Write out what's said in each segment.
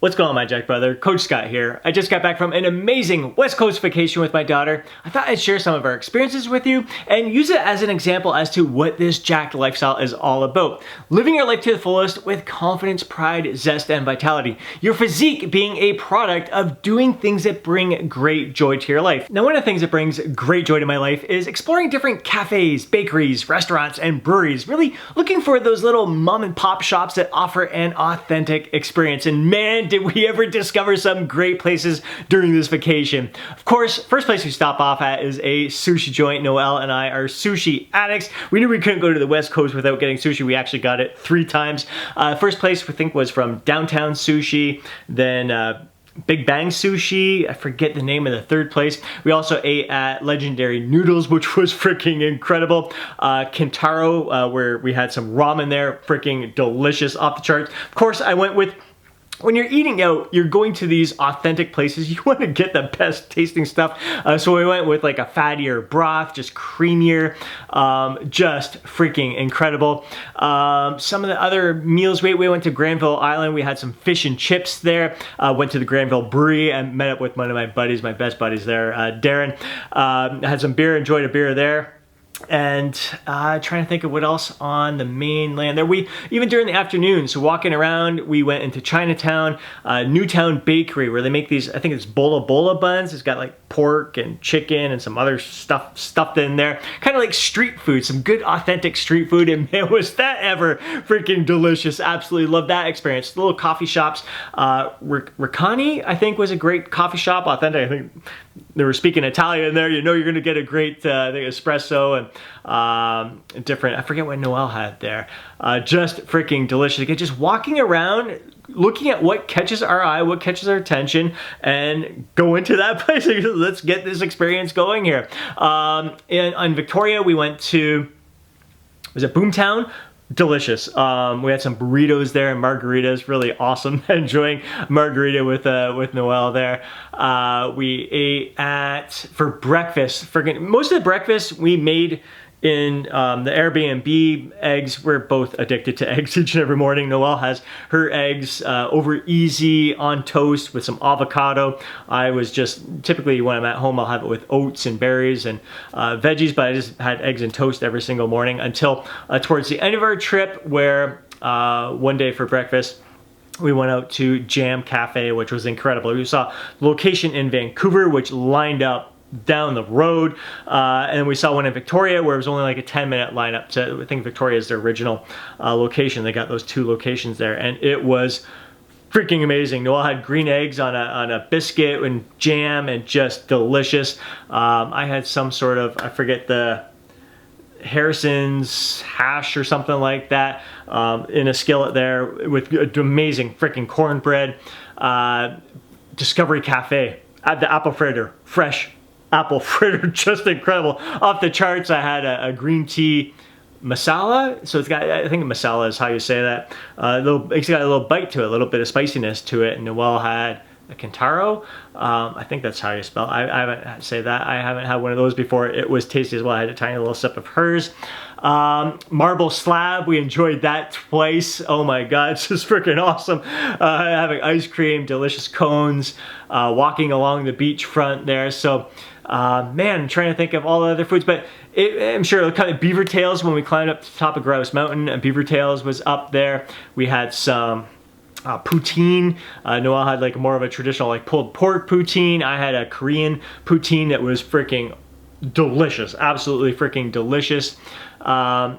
What's going on, my Jack brother? Coach Scott here. I just got back from an amazing West Coast vacation with my daughter. I thought I'd share some of our experiences with you and use it as an example as to what this jacked lifestyle is all about. Living your life to the fullest with confidence, pride, zest, and vitality. Your physique being a product of doing things that bring great joy to your life. Now, one of the things that brings great joy to my life is exploring different cafes, bakeries, restaurants, and breweries. Really looking for those little mom and pop shops that offer an authentic experience. And man, did we ever discover some great places during this vacation. Of course, first place we stop off at is a sushi joint. Noelle and I are sushi addicts. We knew we couldn't go to the West Coast without getting sushi. We actually got it 3 times. First place we think was from Downtown Sushi, then Big Bang Sushi, I forget the name of the third place. We also ate at Legendary Noodles, which was freaking incredible. Kintaro, where we had some ramen there, freaking delicious, off the charts. Of course, I went with, when you're eating out, you're going to these authentic places, you want to get the best tasting stuff. So we went with like a fattier broth, just creamier, just freaking incredible. Some of the other meals, we went to Granville Island, we had some fish and chips there, went to the Granville Brewery and met up with one of my buddies, my best buddies there, Darren. Had some beer, enjoyed a beer there. And trying to think of what else on the mainland there. We, even during the afternoon, so walking around, we went into Chinatown, Newtown Bakery, where they make these, I think it's bola buns. It's got like pork and chicken and some other stuff stuffed in there. Kind of like street food, some good authentic street food. And man, was that ever freaking delicious. Absolutely love that experience. The little coffee shops. Riccani, I think, was a great coffee shop. Authentic, I think they were speaking Italian there. You know you're going to get a great espresso and different, I forget what Noelle had there. Just freaking delicious. Again, just walking around, looking at what catches our eye, what catches our attention, and go into that place. Let's get this experience going here. In Victoria, we went to, was it Boomtown? Delicious. We had some burritos there and margaritas, really awesome. Enjoying margarita with Noelle there. We ate for breakfast. Most of the breakfast we made in the Airbnb. Eggs, we're both addicted to eggs each and every morning. Noelle has her eggs over easy on toast with some avocado. I was just, typically when I'm at home, I'll have it with oats and berries and veggies, but I just had eggs and toast every single morning until towards the end of our trip, where one day for breakfast, we went out to Jam Cafe, which was incredible. We saw the location in Vancouver, which lined up down the road, and we saw one in Victoria where it was only like a 10-minute lineup to, I think Victoria is their original location. They got those 2 locations there, and it was freaking amazing. Noelle had green eggs on a biscuit and jam, and just delicious. I had some sort of, I forget, the Harrison's hash or something like that in a skillet there with amazing freaking cornbread. Discovery Cafe at the apple fritter, fresh apple fritter, just incredible, off the charts. I had a green tea masala, so it's got, I think masala is how you say that. It's got a little bite to it, a little bit of spiciness to it. And Noelle had a Kintaro, I think that's how you spell it. I haven't say that. I haven't had one of those before. It was tasty as well. I had a tiny little sip of hers. Marble Slab, we enjoyed that twice. Oh my god, it's just freaking awesome. Having ice cream, delicious cones, walking along the beachfront there. So man, I'm trying to think of all the other foods, but I'm sure it'll kind of Beaver Tails when we climbed up to the top of Grouse Mountain, and Beaver Tails was up there. We had some poutine. Noelle had like more of a traditional like pulled pork poutine. I had a Korean poutine that was freaking delicious, absolutely freaking delicious. Man,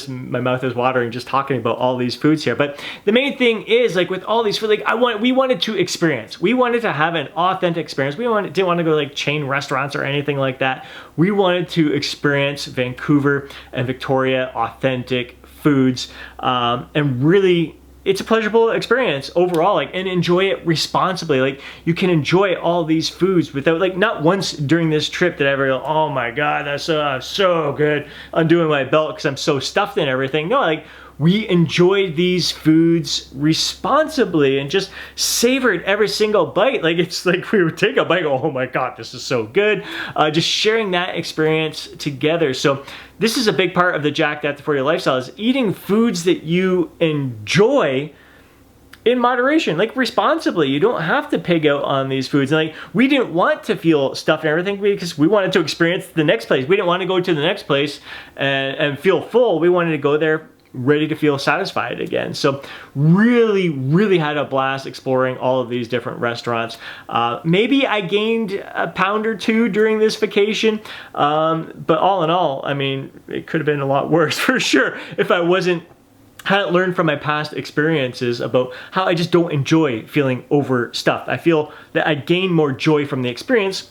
my mouth is watering just talking about all these foods here. But the main thing is, like with all these food, like we wanted to experience. We wanted to have an authentic experience. We didn't want to go to like chain restaurants or anything like that. We wanted to experience Vancouver and Victoria authentic foods, and really, it's a pleasurable experience overall, like, and enjoy it responsibly. Like, you can enjoy all these foods without, like, not once during this trip did I ever go, oh my god, that's so good, undoing my belt because I'm so stuffed and everything. No, like, we enjoyed these foods responsibly and just savored every single bite. Like, it's like we would take a bite and go, oh my god, this is so good. Just sharing that experience together. So this is a big part of the Jacked After 40 lifestyle, is eating foods that you enjoy in moderation, like responsibly. You don't have to pig out on these foods. And like, we didn't want to feel stuffed and everything because we wanted to experience the next place. We didn't want to go to the next place and feel full. We wanted to go there ready to feel satisfied again. So really had a blast exploring all of these different restaurants. Maybe I gained a pound or two during this vacation, but all in all, I mean, it could have been a lot worse for sure if I hadn't learned from my past experiences about how I just don't enjoy feeling overstuffed. I feel that I gain more joy from the experience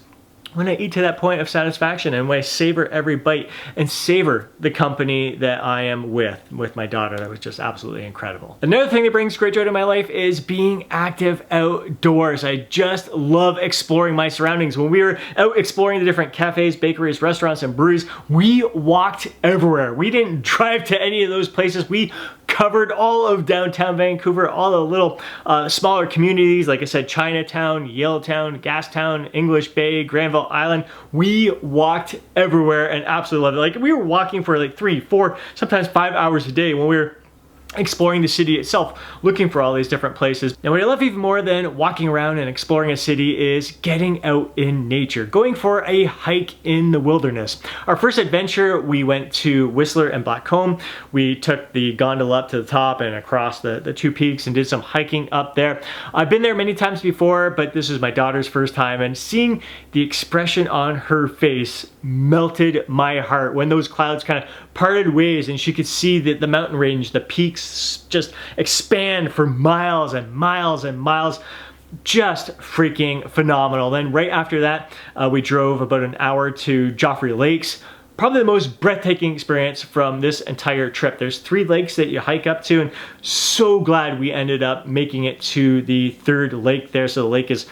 when I eat to that point of satisfaction and when I savor every bite and savor the company that I am with my daughter. That was just absolutely incredible. Another thing that brings great joy to my life is being active outdoors. I just love exploring my surroundings. When we were out exploring the different cafes, bakeries, restaurants, and breweries, we walked everywhere. We didn't drive to any of those places. We covered all of downtown Vancouver, all the little smaller communities, like I said, Chinatown, Yaletown, Gastown, English Bay, Granville Island. We walked everywhere and absolutely loved it. Like, we were walking for like 3, 4, sometimes 5 hours a day when we were exploring the city itself, looking for all these different places. And what I love even more than walking around and exploring a city is getting out in nature, going for a hike in the wilderness. Our first adventure, we went to Whistler and Blackcomb. We took the gondola up to the top and across the two peaks and did some hiking up there. I've been there many times before, but this was my daughter's first time, and seeing the expression on her face melted my heart when those clouds kind of parted ways and she could see the mountain range, the peaks just expand for miles and miles and miles. Just freaking phenomenal. Then right after that, we drove about an hour to Joffrey Lakes. Probably the most breathtaking experience from this entire trip. There's 3 lakes that you hike up to, and so glad we ended up making it to the 3rd lake there. So the lake is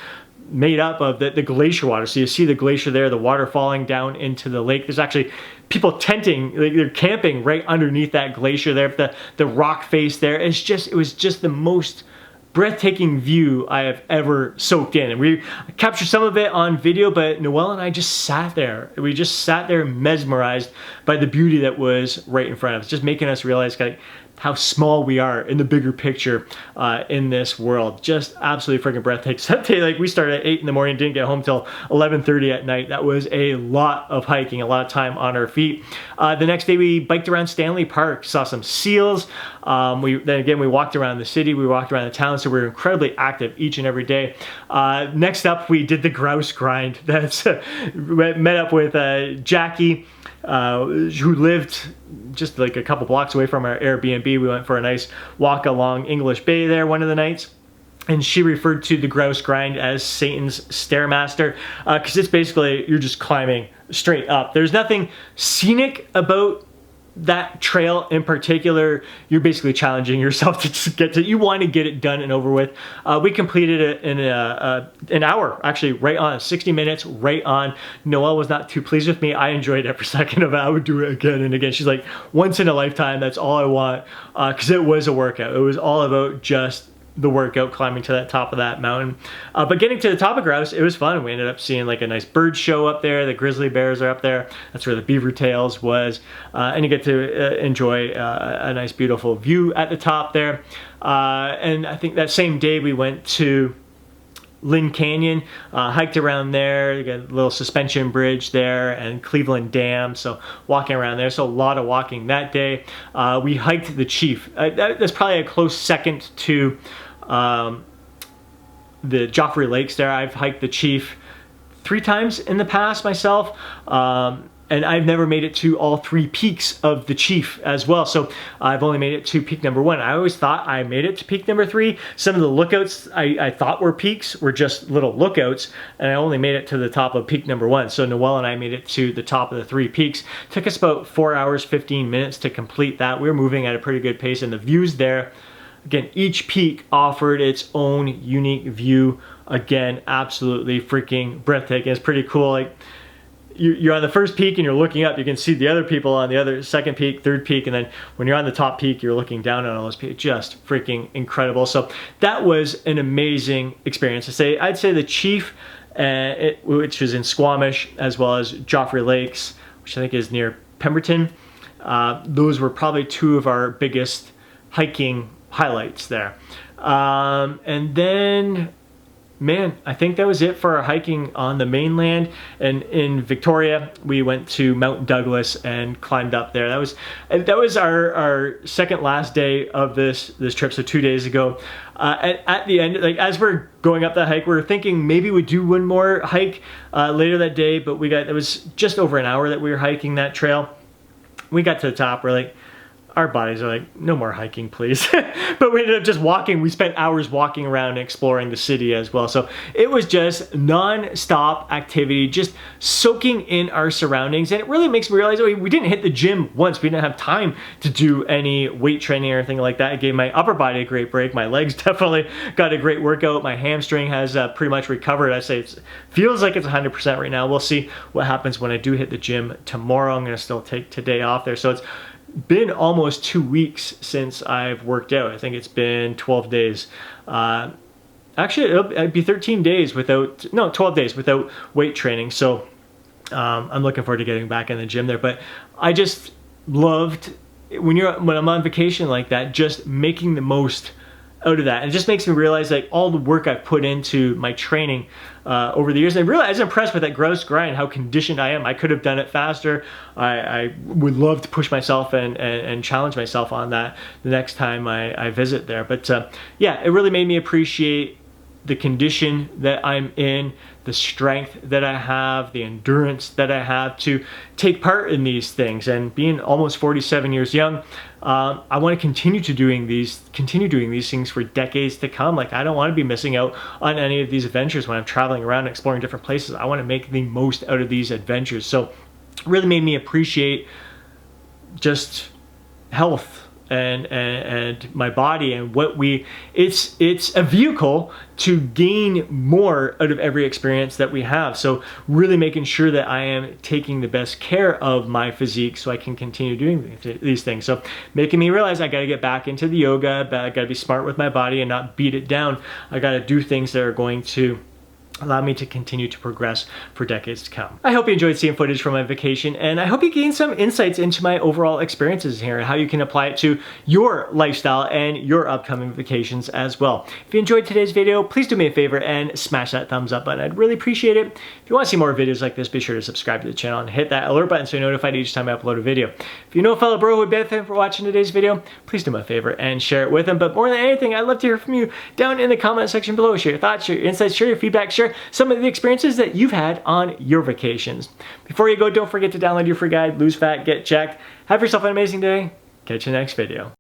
made up of the glacier water. So you see the glacier there, the water falling down into the lake. There's actually people tenting, like they're camping right underneath that glacier there. The rock face there. It was just the most breathtaking view I have ever soaked in. And we captured some of it on video, but Noelle and I just sat there. We just sat there mesmerized by the beauty that was right in front of us, just making us realize like how small we are in the bigger picture in this world. Just absolutely freaking breathtaking. That day, like, we started at 8 in the morning, didn't get home till 11:30 at night. That was a lot of hiking, a lot of time on our feet. The next day we biked around Stanley Park, saw some seals. Then again, we walked around the city, we walked around the town, so we were incredibly active each and every day. Next up, we did the Grouse Grind. That's met up with Jackie, who lived just like a couple blocks away from our Airbnb. We went for a nice walk along English Bay there one of the nights. And she referred to the Grouse Grind as Satan's Stairmaster, because it's basically, you're just climbing straight up. There's nothing scenic about that trail in particular. You're basically challenging yourself to just get to, you want to get it done and over with. We completed it in an hour, actually, right on, 60 minutes, right on. Noelle was not too pleased with me. I enjoyed every second of it. I would do it again and again. She's like, once in a lifetime, that's all I want, because it was a workout. It was all about just the workout, climbing to that top of that mountain. But getting to the top of Grouse, it was fun. We ended up seeing like a nice bird show up there. The grizzly bears are up there. That's where the beaver tails was. And you get to enjoy a nice beautiful view at the top there. And I think that same day we went to Lynn Canyon, hiked around there. You got a little suspension bridge there, and Cleveland Dam, so walking around there. So a lot of walking that day. We hiked the Chief. That's probably a close second to the Joffrey Lakes there. I've hiked the Chief 3 times in the past myself. And I've never made it to all 3 peaks of the Chief as well. So I've only made it to peak number 1. I always thought I made it to peak number 3. Some of the lookouts I thought were peaks were just little lookouts, and I only made it to the top of peak number 1. So Noelle and I made it to the top of the 3 peaks. Took us about 4 hours, 15 minutes to complete that. We were moving at a pretty good pace, and the views there, again, each peak offered its own unique view. Again, absolutely freaking breathtaking. It's pretty cool. Like, you're on the first peak and you're looking up, you can see the other people on the other second peak, third peak, and then when you're on the top peak, you're looking down on all those peaks. Just freaking incredible. So that was an amazing experience. I'd say the Chief, which is in Squamish, as well as Joffrey Lakes, which I think is near Pemberton, those were probably 2 of our biggest hiking highlights there. And then, man, I think that was it for our hiking on the mainland. And in Victoria, we went to Mount Douglas and climbed up there. That was our second last day of this trip, so 2 days ago. At the end, like as we're going up that hike, we were thinking maybe we'd do one more hike later that day, but it was just over an hour that we were hiking that trail. We got to the top, we're like, our bodies are like, no more hiking, please. But we ended up just walking. We spent hours walking around and exploring the city as well. So it was just non-stop activity, just soaking in our surroundings. And it really makes me realize, we didn't hit the gym once. We didn't have time to do any weight training or anything like that. It gave my upper body a great break. My legs definitely got a great workout. My hamstring has pretty much recovered. I say it feels like it's 100% right now. We'll see what happens when I do hit the gym tomorrow. I'm going to still take today off there. So it's been almost 2 weeks since I've worked out. I think it's been 12 days. Actually, it'd be 13 days without, no, 12 days without weight training. So I'm looking forward to getting back in the gym there. But I just loved, when I'm on vacation like that, just making the most out of that. And it just makes me realize like all the work I've put into my training over the years. And I was impressed with that Grouse Grind, how conditioned I am. I could have done it faster. I would love to push myself and challenge myself on that the next time I visit there. But yeah, it really made me appreciate the condition that I'm in, the strength that I have, the endurance that I have to take part in these things. And being almost 47 years young, I want to continue doing these things for decades to come. Like, I don't want to be missing out on any of these adventures when I'm traveling around and exploring different places. I want to make the most out of these adventures. So it really made me appreciate just health and my body, and it's a vehicle to gain more out of every experience that we have. So really making sure that I am taking the best care of my physique so I can continue doing these things. So making me realize I got to get back into the yoga, but I got to be smart with my body and not beat it down. I got to do things that are going to allow me to continue to progress for decades to come. I hope you enjoyed seeing footage from my vacation, and I hope you gained some insights into my overall experiences here and how you can apply it to your lifestyle and your upcoming vacations as well. If you enjoyed today's video, please do me a favor and smash that thumbs up button. I'd really appreciate it. If you want to see more videos like this, be sure to subscribe to the channel and hit that alert button so you're notified each time I upload a video. If you know a fellow bro who would benefit from watching today's video, please do me a favor and share it with them. But more than anything, I'd love to hear from you down in the comment section below. Share your thoughts, share your insights, share your feedback, share some of the experiences that you've had on your vacations. Before you go, don't forget to download your free guide, Lose Fat, Get Jacked. Have yourself an amazing day. Catch you next video.